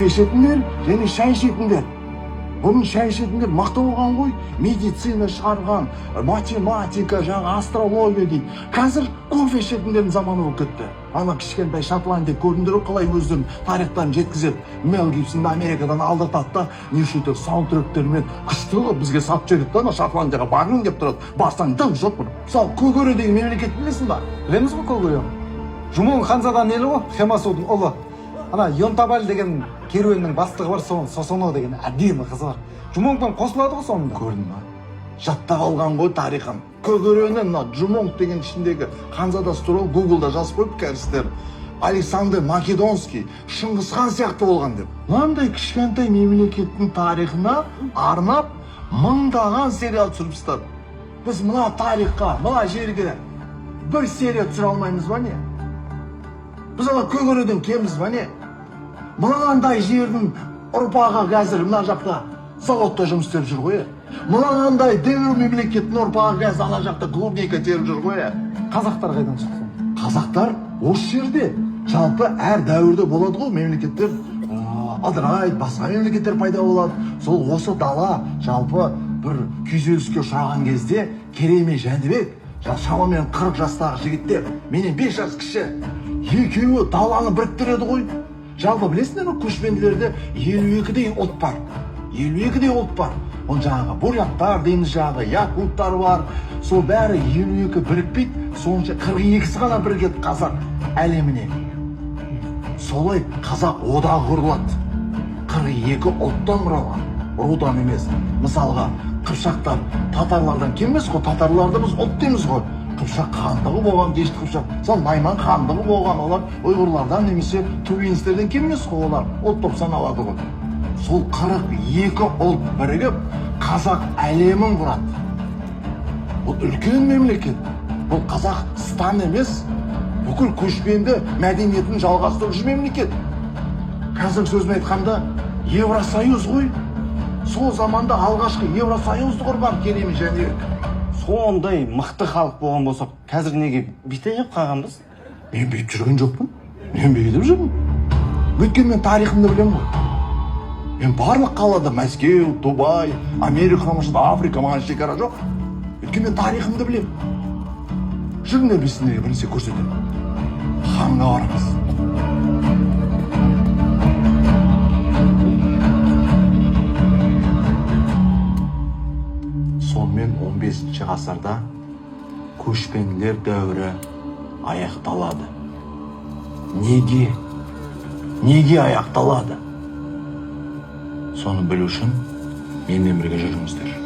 ішетіндер және шай ішетіндер. Бұның шай ішетіндер мақта болған ғой, медицина шығарған, математика, астрология дейді. Қазір кофе ішетіндердің заманы болып кетті. Ана кішкентай Шотландия көрдіңдер қалай өздерінің тарихтарын жеткізеді. Мел Гибсонды Америкадан алдыртады да, неше саундтректермен күшті қылып бізге сатып жібереді да, Шотландияға барғың деп тұрады. Барсаң дым жоқ бұны. Мысалы, Көгөре деген мемлекет білесің ба? Білеміз ғой Көгөре. Жұмон ханзадан елі ғой, Хемасудың ұлы. Ана Йонтабаль деген керуеннің бастығы бар, Сосоно деген әдемі қызы бар. Жұмоңдан қосылады ғой сонда. Көрдің ба? Жаттап алған ғой тарихын. Көгөренің Жұмоң деген ішіндегі ханзада туралы Гуглда жазып қойып кәрістер. Александр Македонский, Шыңғыс хан сияқты болған деп. Мынандай кішкентай мемлекеттің тарихына арнап мыңдаған сериал түсіріпсіздер. Біз мына тарихқа, мына жерге бір серия түсіре алмаймыз ба не? Біз ана Көгөреден кембіз ба не? Мынандай жердің ұрпағы қазір мына жақта заводта жұмыс істеп жүр ғой. Мынандай devir мемлекеттің ұрпағы қазір ана жақта клубника теріп жүр ғой. Қазақтар қайдан шықсын? Қазақтар осы жерде. Жалпы әр дәуірде болады ғой мемлекеттер. Ыдырайды, басқа мемлекеттер пайда болады. Сол осы дала жалпы бір күйзеліске ұшыраған кезде Керей мен Жәнібек, шамамен 40 жастағы жігіттер, менен 5 жас кіші, екеуі даланы біріктіреді ғой. Жалпы білесіңдер ме, көшпенділерде 52-дей ұлт бар. 52-дей ұлт бар. Ол жаңағы буряттар дейміз, жаңағы якуттар бар. Сол бәрі 52 бірікпейді, сонша 42-сі ғана бірігеді қазақ әлеміне. Солай қазақ одағы құрылады. 42 ұлттан құралған, рудан емес. Мысалға, Қыпшақтар татарлардан кем емес қой, татарларды біз ұлт дейміз ғой. Қыпшақ хандығы болған, Дешті Қыпшақ, сол Найман хандығы болған, олар ұйғырлардан немесе тувинстерден кем емес қой, олар ұлт топ саналады ғой. Сол 42 ұлт бірігіп қазақ әлемін құрады. Бұл үлкен мемлекет. Бұл Қазақстан емес, бүкіл көшпенді мәдениетін жалғастырушы мемлекет. Қазір сөзін айтқанда Евросоюз ғой. Сол заманда алғашқы Евросоюзды құрған Керей мен Жәнібек. Сондай мықты халық болған болсақ, қазір неге бүйтіп жеп қалғанбыз? Мен бүйтіп жүрген жоқпын. Мен бүйтіп жүрмін. Өйткені мен тарихымды білемін ғой. Мен барлық қалада Мәскеу, Дубай, Америка, Африка маған шекара жоқ. Өйткені мен тарихымды білемін. Жүріңдер біз сендерге бір нәрсе көрсетемін. Ханға барамыз. Сонымен 15 ғасырда көшпенділер дәуірі аяқталады. Неге? Неге аяқталады? Соны білу үшін менімен бірге жүріңіздер.